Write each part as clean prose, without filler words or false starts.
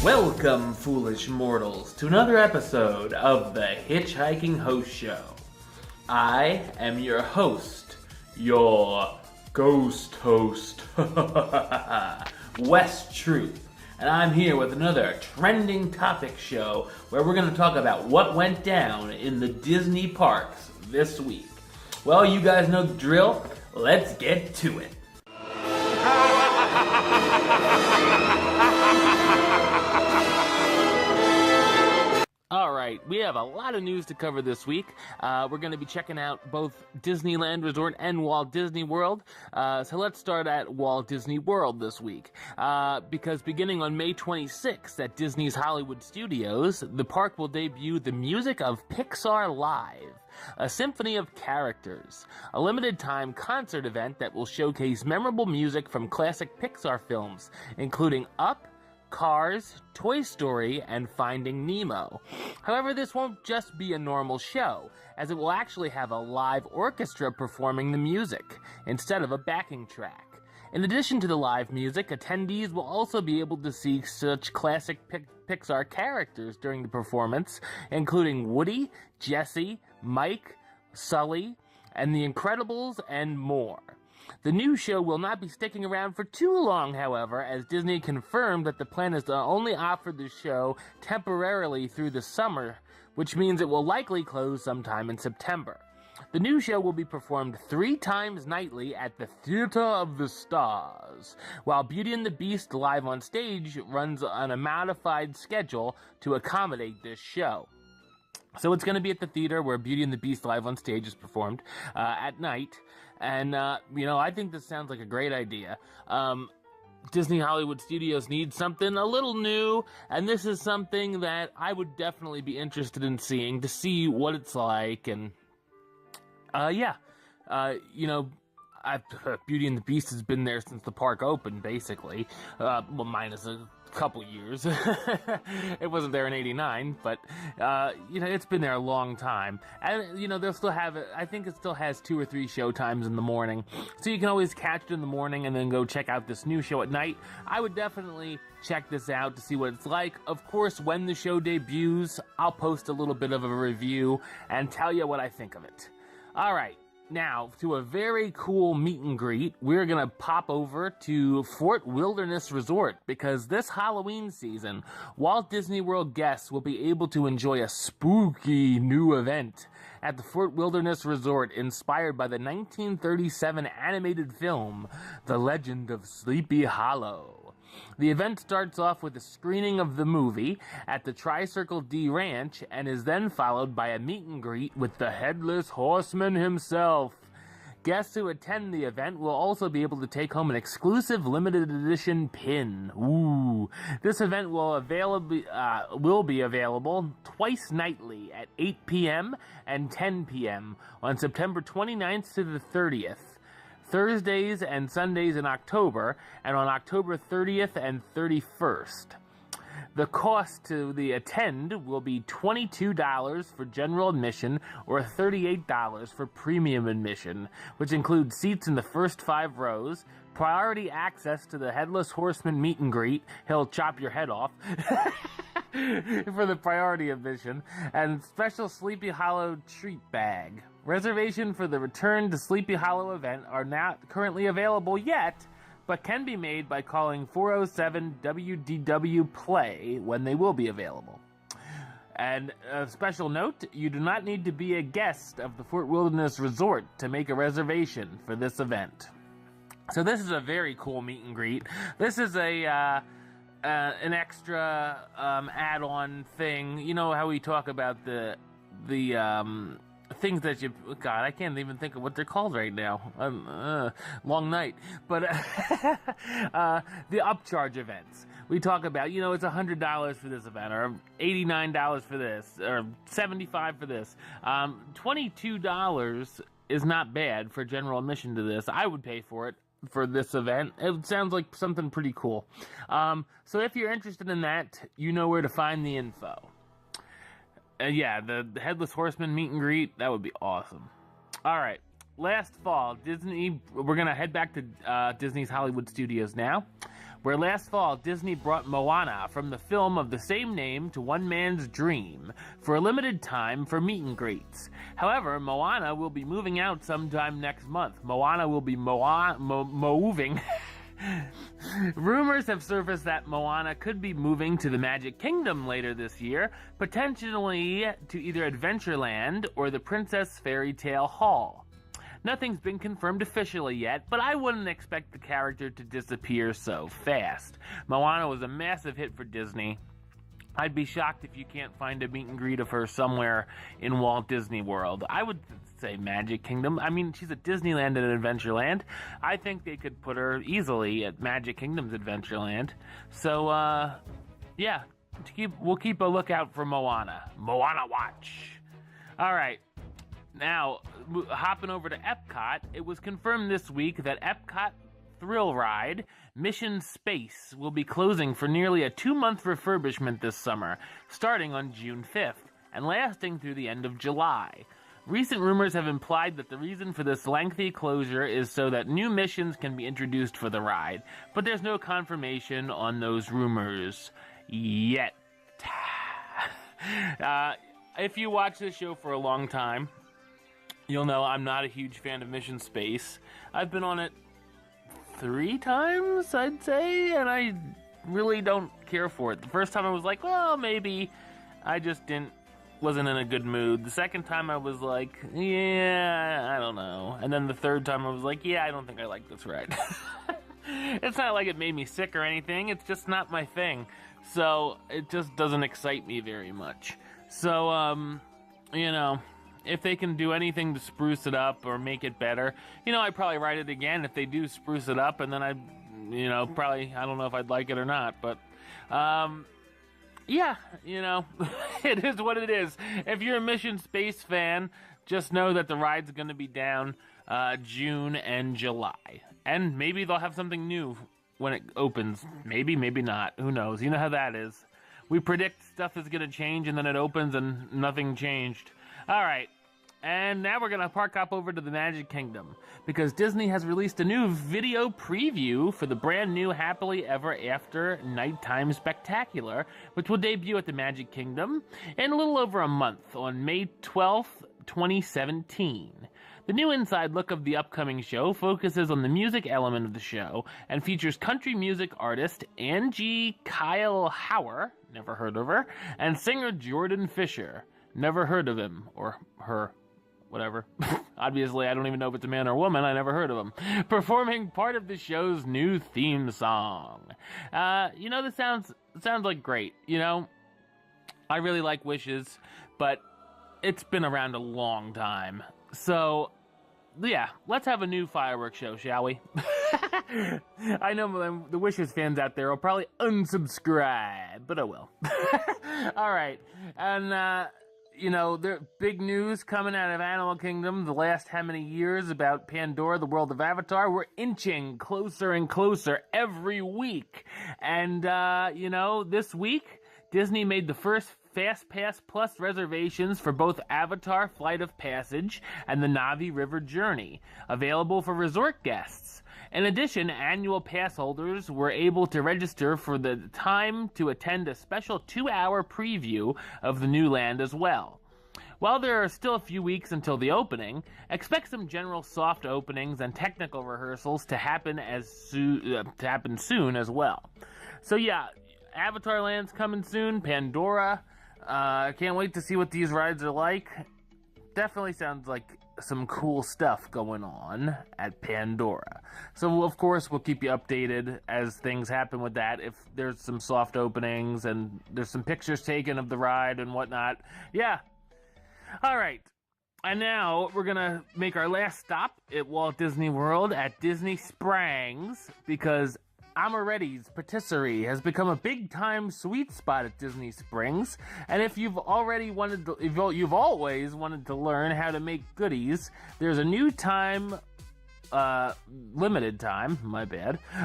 Welcome, foolish mortals, to another episode of the HitchHiking Host Show. I am your host, your ghost host, West Truth, and I'm here with another trending topic show where we're going to talk about what went down in the Disney parks this week. Well, you guys know the drill. Let's get to it. Alright, we have a lot of news to cover this week. We're going to be checking out both Disneyland Resort and Walt Disney World. So let's start at Walt Disney World this week. Because beginning on May 26th at Disney's Hollywood Studios, the park will debut the music of Pixar Live, a symphony of characters, a limited-time concert event that will showcase memorable music from classic Pixar films, including Up, Cars, Toy Story, and Finding Nemo. However, this won't just be a normal show, as it will actually have a live orchestra performing the music, instead of a backing track. In addition to the live music, attendees will also be able to see such classic Pixar characters during the performance, including Woody, Jessie, Mike, Sully, and The Incredibles, and more. The new show will not be sticking around for too long, however, as Disney confirmed that the plan is to only offer the show temporarily through the summer, which means it will likely close sometime in September. The new show will be performed 3 times nightly at the Theater of the Stars, while Beauty and the Beast Live on Stage runs on a modified schedule to accommodate this show. So it's going to be at the theater where Beauty and the Beast Live on Stage is performed at night. And, I think this sounds like a great idea. Disney Hollywood Studios needs something a little new, and this is something that I would definitely be interested in seeing, to see what it's like, and, Beauty and the Beast has been there since the park opened, basically. Minus a couple years. It wasn't there in '89, but, it's been there a long time. And, they'll still have it. I think it still has 2 or 3 show times in the morning. So you can always catch it in the morning and then go check out this new show at night. I would definitely check this out to see what it's like. Of course, when the show debuts, I'll post a little bit of a review and tell you what I think of it. All right. Now, to a very cool meet and greet, we're going to pop over to Fort Wilderness Resort, because this Halloween season, Walt Disney World guests will be able to enjoy a spooky new event at the Fort Wilderness Resort, inspired by the 1937 animated film, The Legend of Sleepy Hollow. The event starts off with a screening of the movie at the Tri-Circle D Ranch, and is then followed by a meet and greet with the Headless Horseman himself. Guests who attend the event will also be able to take home an exclusive limited edition pin. Ooh. This event will be available twice nightly at 8 p.m. and 10 p.m. on September 29th to the 30th. Thursdays and Sundays in October, and on October 30th and 31st. The cost to the attend will be $22 for general admission or $38 for premium admission, which includes seats in the first 5 rows, priority access to the Headless Horseman meet and greet, he'll chop your head off, for the priority admission, and special Sleepy Hollow treat bag. Reservation for the Return to Sleepy Hollow event are not currently available yet, but can be made by calling 407-WDW-PLAY when they will be available. And a special note, you do not need to be a guest of the Fort Wilderness Resort to make a reservation for this event. So this is a very cool meet and greet. This is an extra add-on thing. You know how we talk about the things that you... God, I can't even think of what they're called right now. Long night. But the upcharge events. We talk about, it's $100 for this event, or $89 for this, or $75 for this. $22 is not bad for general admission to this. I would pay for it for this event. It sounds like something pretty cool. So if you're interested in that, you know where to find the info. The Headless Horseman meet and greet, that would be awesome. All right, last fall, we're going to head back to Disney's Hollywood Studios now. where last fall Disney brought Moana from the film of the same name to One Man's Dream for a limited time for meet and greets. However, Moana will be moving out sometime next month. Moana will be moving. Rumors have surfaced that Moana could be moving to the Magic Kingdom later this year, potentially to either Adventureland or the Princess Fairy Tale Hall. Nothing's been confirmed officially yet, but I wouldn't expect the character to disappear so fast. Moana was a massive hit for Disney. I'd be shocked if you can't find a meet and greet of her somewhere in Walt Disney World. I would say Magic Kingdom. I mean, she's at Disneyland and Adventureland. I think they could put her easily at Magic Kingdom's Adventureland. So, yeah, we'll keep a lookout for Moana. Moana Watch. All right. Now, hopping over to Epcot, it was confirmed this week that Epcot thrill ride Mission Space will be closing for nearly a 2-month refurbishment this summer, starting on June 5th and lasting through the end of July. Recent rumors have implied that the reason for this lengthy closure is so that new missions can be introduced for the ride, but there's no confirmation on those rumors yet. If you watch this show for a long time, you'll know I'm not a huge fan of Mission Space. I've been on it 3 times, I'd say, and I really don't care for it. The first time I was like, well, maybe. I just wasn't in a good mood. The second time I was like, yeah, I don't know. And then the third time I was like, yeah, I don't think I like this ride. It's not like it made me sick or anything. It's just not my thing. So it just doesn't excite me very much. So, if they can do anything to spruce it up or make it better, I'd probably ride it again if they do spruce it up, and then I'd, probably, I don't know if I'd like it or not, but, yeah, it is what it is. If you're a Mission Space fan, just know that the ride's going to be down, June and July, and maybe they'll have something new when it opens. Maybe, maybe not. Who knows? You know how that is. We predict stuff is going to change, and then it opens and nothing changed. All right, and now we're going to park hop over to the Magic Kingdom, because Disney has released a new video preview for the brand new Happily Ever After Nighttime Spectacular, which will debut at the Magic Kingdom in a little over a month on May 12th, 2017. The new inside look of the upcoming show focuses on the music element of the show and features country music artist Angie Kyle Hauer, never heard of her, and singer Jordan Fisher. Never heard of him, or her, whatever. Obviously, I don't even know if it's a man or a woman. I never heard of him. Performing part of the show's new theme song. This sounds like great. I really like Wishes, but it's been around a long time. So, yeah, let's have a new fireworks show, shall we? I know the Wishes fans out there will probably unsubscribe, but oh well. All right, and, there's big news coming out of Animal Kingdom the last how many years about Pandora, the world of Avatar. We're inching closer and closer every week. And, this week, Disney made the first FastPass Plus reservations for both Avatar Flight of Passage and the Na'vi River Journey, available for resort guests. In addition, annual pass holders were able to register for the time to attend a special 2-hour preview of the new land as well. While there are still a few weeks until the opening, expect some general soft openings and technical rehearsals to happen soon as well. So yeah, Avatar Land's coming soon. Pandora. Can't wait to see what these rides are like. Definitely sounds like some cool stuff going on at Pandora. So, of course, we'll keep you updated as things happen with that. If there's some soft openings and there's some pictures taken of the ride and whatnot. Yeah. All right. And now we're going to make our last stop at Walt Disney World at Disney Springs, because Amorette's Patisserie has become a big-time sweet spot at Disney Springs, and if you've always wanted to learn how to make goodies, there's a new limited time,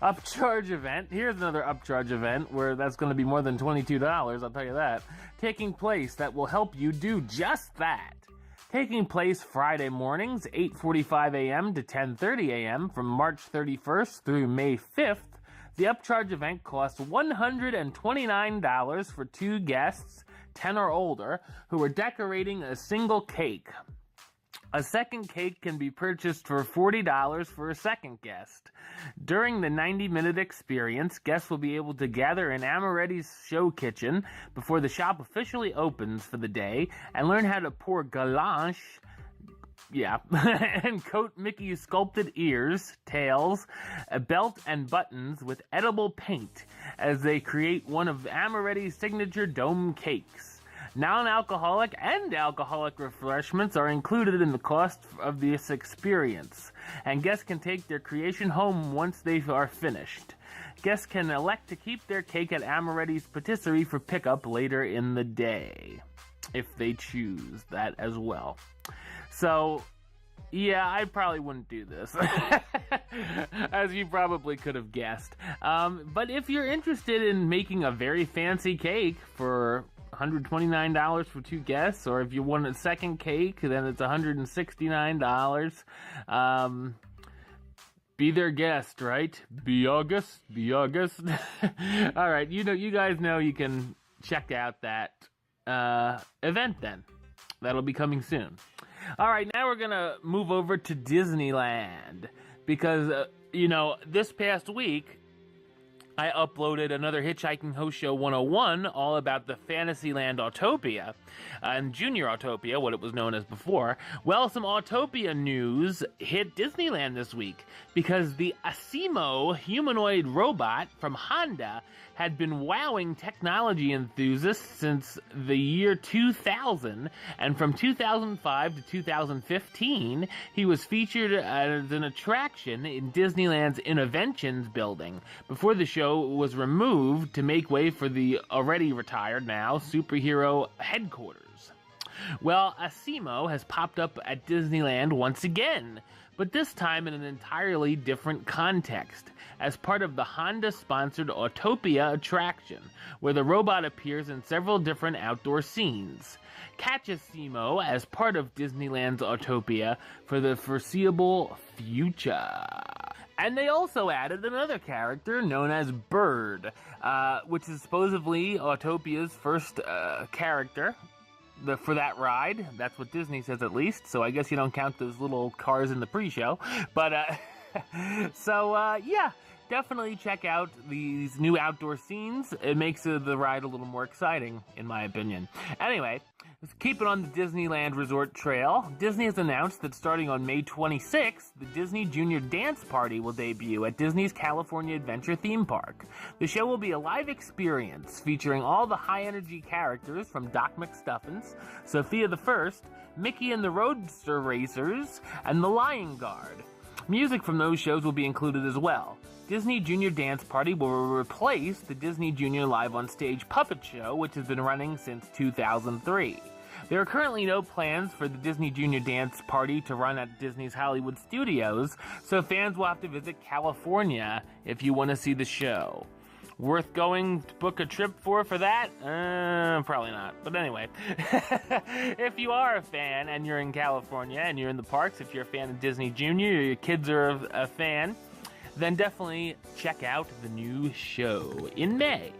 upcharge event. Here's another upcharge event where that's going to be more than $22, I'll tell you that, taking place that will help you do just that. Taking place Friday mornings, 8:45 a.m. to 10:30 a.m. from March 31st through May 5th, The upcharge event costs $129 for 2 guests, 10 or older, who are decorating a single cake. A second cake can be purchased for $40 for a second guest. During the 90-minute experience, guests will be able to gather in Amorette's show kitchen before the shop officially opens for the day and learn how to pour ganache, and coat Mickey's sculpted ears, tails, a belt, and buttons with edible paint as they create one of Amorette's signature dome cakes. Non-alcoholic and alcoholic refreshments are included in the cost of this experience, and guests can take their creation home once they are finished. Guests can elect to keep their cake at Amorette's Patisserie for pickup later in the day, if they choose that as well. So, yeah, I probably wouldn't do this, as you probably could have guessed. But if you're interested in making a very fancy cake for $129 for 2 guests, or if you want a second cake, then it's $169. Be their guest, right? Be August. All right, you guys know you can check out that event then. That'll be coming soon. All right, now we're gonna move over to Disneyland because this past week I uploaded another Hitchhiking Host Show 101 all about the Fantasyland Autopia and Junior Autopia, what it was known as before. Well, some Autopia news hit Disneyland this week because the Asimo humanoid robot from Honda had been wowing technology enthusiasts since the year 2000, and from 2005 to 2015, he was featured as an attraction in Disneyland's Innoventions building before the show was removed to make way for the already retired now superhero headquarters. Well, Asimo has popped up at Disneyland once again, but this time in an entirely different context, as part of the Honda-sponsored Autopia attraction, where the robot appears in several different outdoor scenes. Catch Asimo as part of Disneyland's Autopia for the foreseeable future. And they also added another character known as Bird, which is supposedly Autopia's first character for that ride. That's what Disney says, at least, so I guess you don't count those little cars in the pre-show. But, yeah, definitely check out these new outdoor scenes. It makes the ride a little more exciting, in my opinion. Anyway, let's keep it on the Disneyland Resort Trail. Disney has announced that starting on May 26th, the Disney Junior Dance Party will debut at Disney's California Adventure theme park. The show will be a live experience featuring all the high-energy characters from Doc McStuffins, Sophia the First, Mickey and the Roadster Racers, and the Lion Guard. Music from those shows will be included as well. Disney Junior Dance Party will replace the Disney Junior Live on Stage puppet show, which has been running since 2003. There are currently no plans for the Disney Junior Dance Party to run at Disney's Hollywood Studios, so fans will have to visit California if you want to see the show. Worth going to book a trip for that? Probably not. But anyway, if you are a fan and you're in California and you're in the parks, if you're a fan of Disney Junior, or your kids are a fan, then definitely check out the new show in May.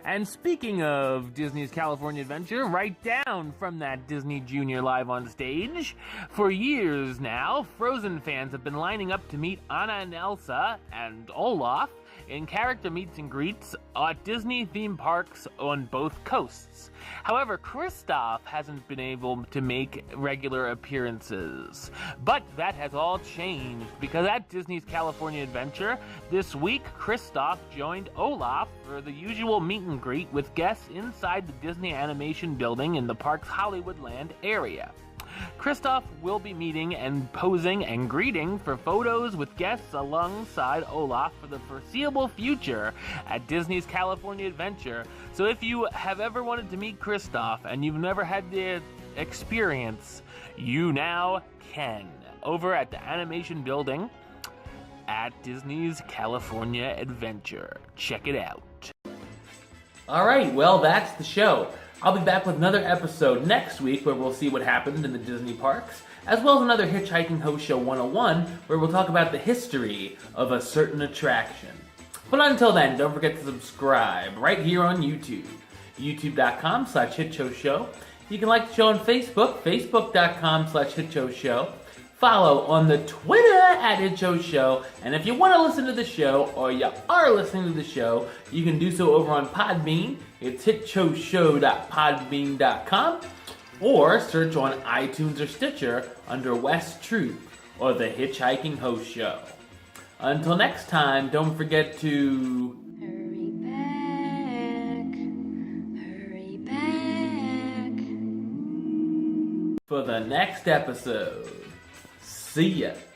And speaking of Disney's California Adventure, right down from that Disney Junior Live on Stage, for years now, Frozen fans have been lining up to meet Anna and Elsa and Olaf in character meets and greets at Disney theme parks on both coasts. However, Kristoff hasn't been able to make regular appearances. But that has all changed, because at Disney's California Adventure, this week, Kristoff joined Olaf for the usual meet and greet with guests inside the Disney Animation Building in the park's Hollywoodland area. Kristoff will be meeting and posing and greeting for photos with guests alongside Olaf for the foreseeable future at Disney's California Adventure. So if you have ever wanted to meet Kristoff and you've never had the experience, you now can. Over at the Animation Building at Disney's California Adventure. Check it out. Alright, well, that's the show. I'll be back with another episode next week where we'll see what happened in the Disney parks, as well as another Hitchhiking Host Show 101 where we'll talk about the history of a certain attraction. But until then, don't forget to subscribe right here on YouTube. YouTube.com/HitchHiking. You can like the show on Facebook, Facebook.com/HitchHiking. Follow on the Twitter at HitchHiking. And if you want to listen to the show, or you are listening to the show, you can do so over on Podbean. It's hitchhiking.podbean.com. Or search on iTunes or Stitcher under West Troop or the Hitchhiking Host Show. Until next time, don't forget to hurry back for the next episode. See ya.